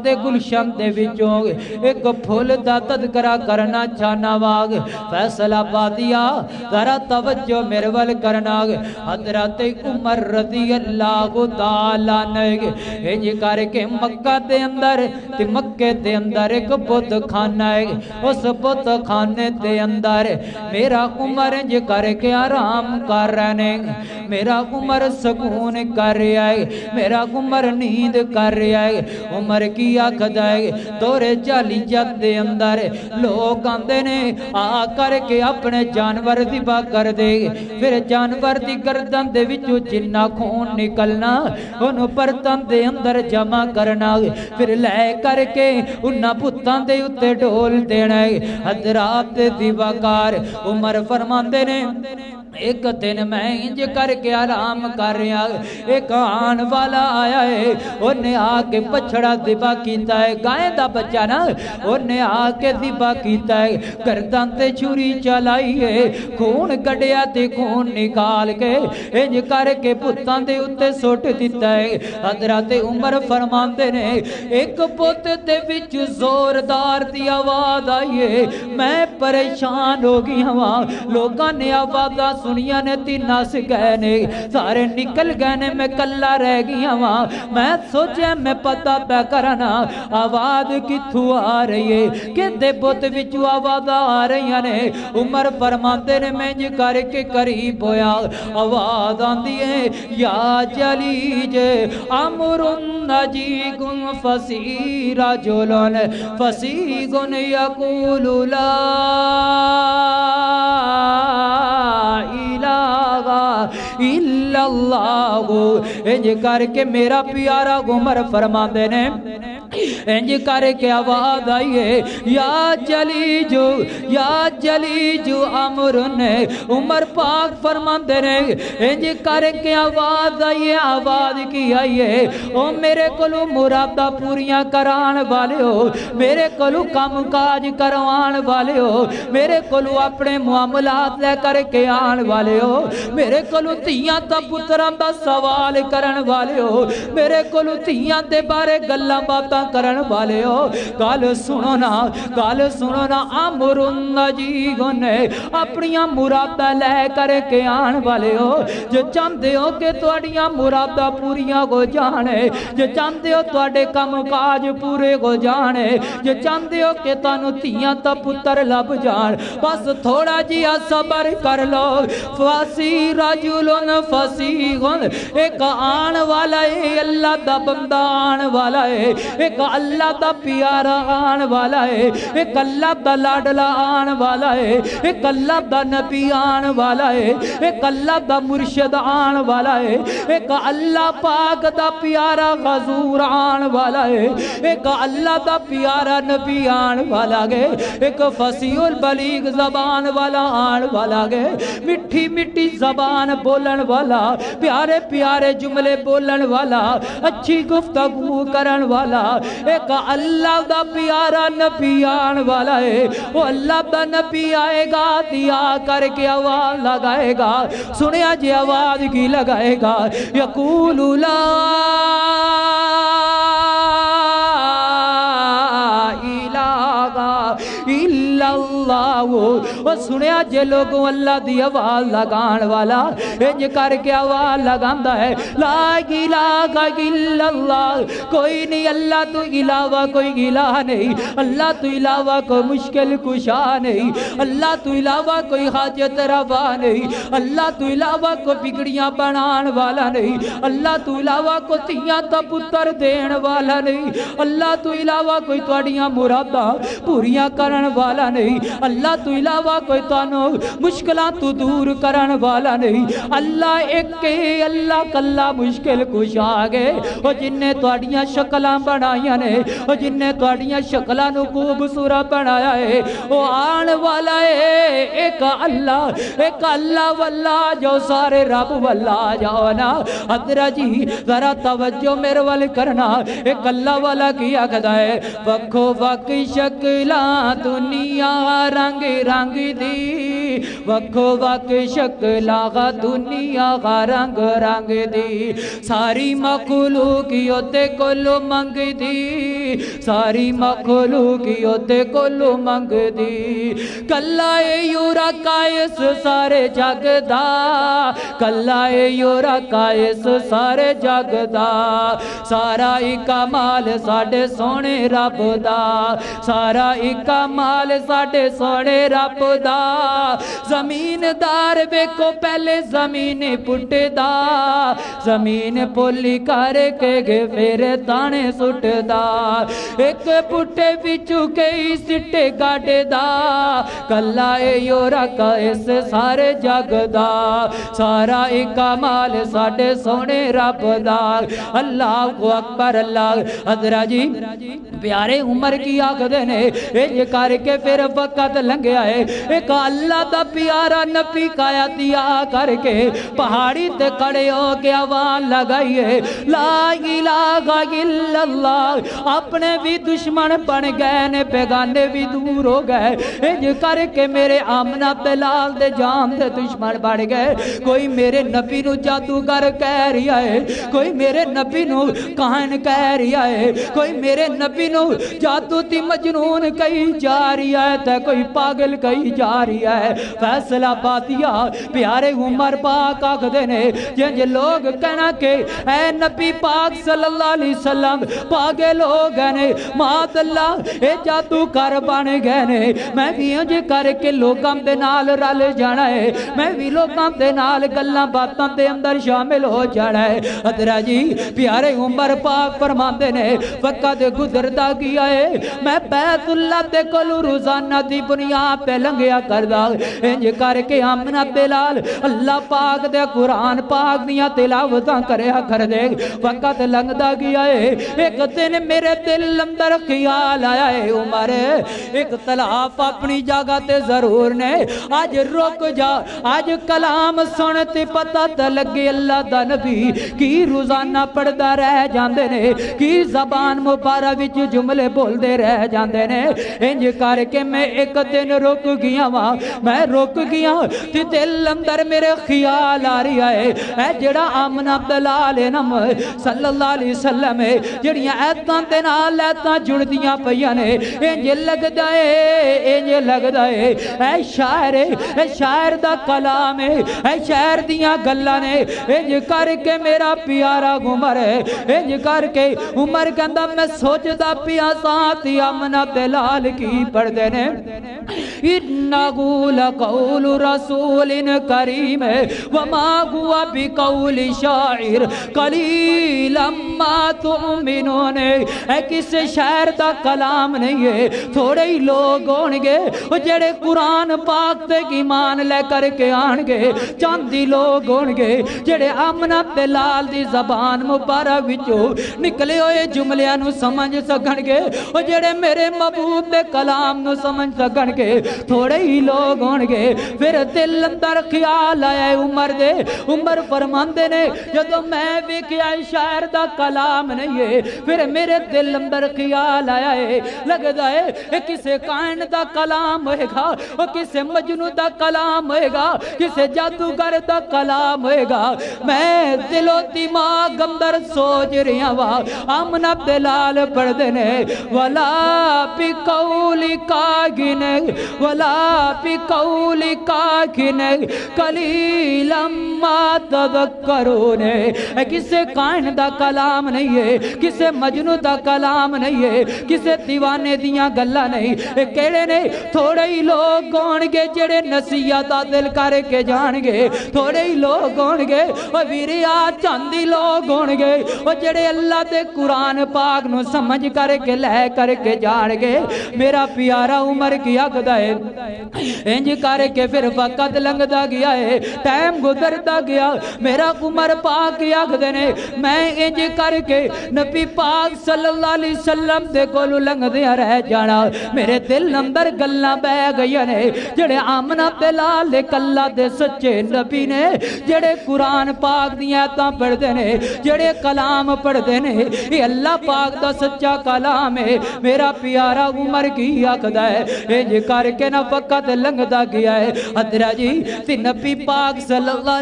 دے گلشن دے وچوں ایک پھول دا تذکرہ کرنا چاہنا واگ فیصل آبادیہ ذرا توجہ میرے ول کرنا حضرت عمر رضی اللہ تعالیٰ نے انج کر کے مکہ دے اندر تے مکے دے اندر ایک بت خانہ ہے اس بت خانے دے اندر میرا عمر انج کر کے آرام کر رہنے میرا عمر سکون کر رہا ہے میرا عمر نیند کر رہا ہے عمر کی آخد ہے دورے جالی جد دے اندر لوگ آندے نے آ کر کے اپنے جانور ذبح کر دے پھر جانور دی گردن دے وچوں جنہ خون نکلنا انہوں برتن دے اندر جمع کرنا پھر لے کر کے انہاں پتان دے اتے ڈول دینا حضرات ذبح کار عمر فرماندے نے ایک دن میں انج کر کے آرام کر رہا ایک آن والا آیا ہے انہیں آکے پچھڑا ذبح کیتا ہے گائیں دا بچہ نا انہیں آکے ذبح کیتا ہے گردن تے چھری چلائی ہے خون گڑیا تے خون نکال کے انج کر کے پتان دے اتے سوٹ دیتا ہے حضرت عمر فرماندے نے ایک پوت دے وچ زوردار دی آواز آئی ہے میں پریشان ہو گئی ہوا لوگاں نے آوازہ سنیا نے تیناس گئے نے سارے نکل گئے نے میں کلا رہ گیا ہوا میں سوچے میں پتہ پہ کرنا آواز کتھو آ رہی ہے کہ دے بوت وچو آواز آ رہی ہے عمر فرماندے نے میں جی کر کے قریب ہویا آواز آن دیئے یا جلیج امرن نجیگن فسیر جلن فسیگن یقول لا الہ الا اللہ انج کر کے میرا پیارا عمر فرماندے نے انج کر کے آواز آئی ہے یا جلیجو امر نے عمر پاک فرماندے نے انج کر کے آواز آئی ہے آواز کی آئی ہے او میرے کلو مرادہ پوریاں کران والے ہو میرے کلو کام کاج کروان والے ہو میرے کلو اپنے معاملات لے کر کے آن والے ہو میرے کلو تیاں تا پتران دا سوال کرن والے ہو میرے کلو تیاں دے بارے گلہ باتا کرن والے ہو گال سنو نا امرن نجیگن اپنیاں مرادہ لے کر کے آن والے ہو جو چاندے ہو کہ توڑیاں مرادہ پوریاں کو جانے جو چاندے ہو توڑے کم کاج پورے کو جانے جو چاندے ہو کہ تانو تیاں تا پتر لب جان بس تھوڑا جیا صبر کر لو فاسی رجلن فسیغن ایک آن والا ہے اللہ دا بندہ آن والا ہے ایک اللہ دا پیارا آن والا ہے ایک اللہ دا لاڈلا آن والا ہے ایک اللہ دا نبی آن والا ہے ایک اللہ دا مرشد آن والا ہے ایک اللہ پاک دا پیارا غزور آن والا ہے ایک اللہ دا پیارا نبی آن والا ہے ایک فصیح البلیغ زبان والا آن والا ہے مٹھی مٹھی زبان بولن والا پیارے پیارے جملے بولن والا اچھی گفتگو کرن والا ایک اللہ دا پیارا نبی آن والا ہے وہ اللہ دا نبی آئے گا دیا کر کے آواز لگائے گا سنیا جی آواز کی لگائے گا یقول لا الہ الا اللہ وہ سنیا جے لوگوں اللہ دی آواز لگان والا انج کر کے آواز لگاندہ ہے لا الہ الا اللہ کوئی نہیں اللہ تو علاوہ کوئی الہ نہیں اللہ تو علاوہ کوئی مشکل کشا نہیں اللہ تو علاوہ کوئی حاجت روا نہیں اللہ تو علاوہ کوئی بگڑیاں بنان والا نہیں اللہ تو علاوہ کوئی تیاں تا پتر دین والا نہیں اللہ تو علاوہ کوئی توڑیاں مرادہ پوریاں کرن والا نہیں اللہ تو علاوہ کوئی تانو مشکلات تو دور کرن والا نہیں اللہ ایک کے اللہ کلا مشکل کش آگے وہ جن نے توڑیاں شکلان بنائیاں نے وہ جن نے توڑیاں شکلان خوبصورت بنایا ہے وہ آن والا ہے ایک اللہ واللہ جو سارے رب واللہ جاؤ نا حضرہ جی ذرا توجہ میرے والے کرنا ایک اللہ والا کیا کہتا ہے وکھو وک شکلان دنیا رنگ रंग दी वक्खो वक् शक्ला गा दुनिया गा रंग रंग दी सारी मखलूकियत कोलो मंग दी सारी मखलूकियत कोलो मंग दी कल्ला योरा कायस सारे जग दा कल्ला योरा कायस सारे जग दा सारा कमाल साडे सोने रब दा सारा कमाल साडे सोने रब दा जमीनदार वेखो पहले जमीन पुटदा जमीन पोली करके फिर ताने सुटदा एक पुटे विचू कई सिट्टे गाड़दा कल्ला योरा कायस सारे जग दा सारा कमाल साडे सोने रब दा अल्लाह अकबर अल्लाह हजरा जी प्यारे उमर की आखदे ने ये करके फिर वक्त लंघया है एक अल्लाह दा प्यारा नबी काया दिया करके पहाड़ी ते खड़े हो के आवाज लगाइए ला इलाहा इल्लल्लाह अपने भी दुश्मन बन गए ने बेगाने भी दूर हो गए इंज करके मेरे आमना बिलाल दे जान दे दुश्मन बन गए कोई मेरे नबी नू जादूगर कह रहा है कोई मेरे नबी नू काहन कह रहा है कोई मेरे नबी नू जादू दी मजनून कही जा रही है ते कोई पागल कही जा रही है फैसला बातिया प्यारे उमर पाक आखदे ने जिंज लोग कहना के ऐ नबी पाक सल्लल्लाहु अलैहि वसल्लम पागल हो गए ने मातल्ला ए जादूगर बन गए ने मैं भी इंज करके लोकां दे नाल रल जाना है मैं भी लोकां दे नाल गल्लां बातां दे अंदर शामिल हो जाना है हजरा जी प्यारे उमर पाक फरमाते ने वक्त गुजरदा गया है मैं बैतुल्लाह दे कोलों रोजाना दी बुनियाद पे लंघिया करदा इंज करके आमना बिलाल अल्लाह पाक दे कुरान पाक दियां तिलावतां करया कर दे वक्त लंघदा गया है एक दिन मेरे दिल अंदर ख्याल आया है उमर एक तलाफ अपनी जगह ते जरूर ने आज रुक जा आज कलाम सुन ते पता तो लगे अल्लाह दा नबी की रोजाना पढ़दा रह जांदे ने की जबान मुबारक विच जुमले बोलदे रह जांदे ने इंज करके मैं एक दिन रुक गया वा मैं रुक गया ते दिल अंदर मेरे ख्याल आ रहा है ऐ जेड़ा आमना बिलाल है ना सल्लल्लाहु अलैहि वसल्लम जेड़ियां ऐतां दे नाल ऐतां जुड़दियां पईयां ने इंज लगदा है ऐ शायर दा कलाम है ऐ शायर दियां गल्लां ने इंज करके मेरा प्यारा उमर इंज करके उमर कहंदा मैं सोचदा पिया साथ आमना बिलाल की पढ़दे ने इन्नहु लक़ौलु रसूलिन करीम वमा हुआ बिक़ौलि शाइर कलीलम मा तुमिनून ऐ किस शायर दा कलाम नहीं है थोड़े ही लोग होंगे जेड़े कुरान पाक ते ईमान ले करके आएंगे चांदी लोग होंगे जेड़े आमना बिलाल दी जबान मुबारक विचों निकले हुए जुमलियां नु समझ सकणगे ओ जेड़े मेरे महबूब दे कलाम नु समझ सकणगे थोड़े ही लोग होंगे फिर दिल अंदर ख्याल आया उमर दे उमर फरमांदे ने जदों मैं वेखिया शायर दा कलाम नहीं है फिर मेरे दिल अंदर ख्याल आया है लगदा है किसे कायन दा कलाम होएगा ओ किसे मजनू दा कलाम होएगा किसे जादूगर दा कलाम होएगा मैं दिलो दिमाग अंदर सोच रहा वा आमना बिलाल पढ़दे ने वला बिकौली कागिन वला बिकौली कागिन कलीलम मा तज़क्करून किसे कायन दा कलाम नहीं है किसे मजनू दा कलाम नहीं है किसे दीवाने दियां गल्लां नहीं केड़े ने थोड़े ही लोग होणगे जेड़े नसीहत दिल करके जाणगे थोड़े ही लोग होणगे ओ वीरिया चांदी लोग होणगे ओ जेड़े अल्लाह दे कुरान पाक नु समझ करके ले करके जाणगे मेरा प्यारा उमर की आखदा है इंज करके फिर वक्त लंघदा गया है टाइम गुजरदा गया मेरा उमर पाक आखदे ने मैं इंज करके नबी पाक सल्लल्लाहु अलैहि वसल्लम दे कोलों लंघदिया रह जाना मेरे दिल अंदर गल्लां बह गईयां ने जेड़े आमना बिलाल दे कल्ला दे सच्चे नबी ने जेड़े कुरान पाक दियां आयतां पढ़दे ने जेड़े कलाम पढ़दे ने ये अल्लाह पाक दा सच्चा कलाम है मेरा प्यारा उमर की आखदा है इंज करके طریقے نہ وقت لنگدا گیا ہے حضرت جی تے نبی پاک صلی اللہ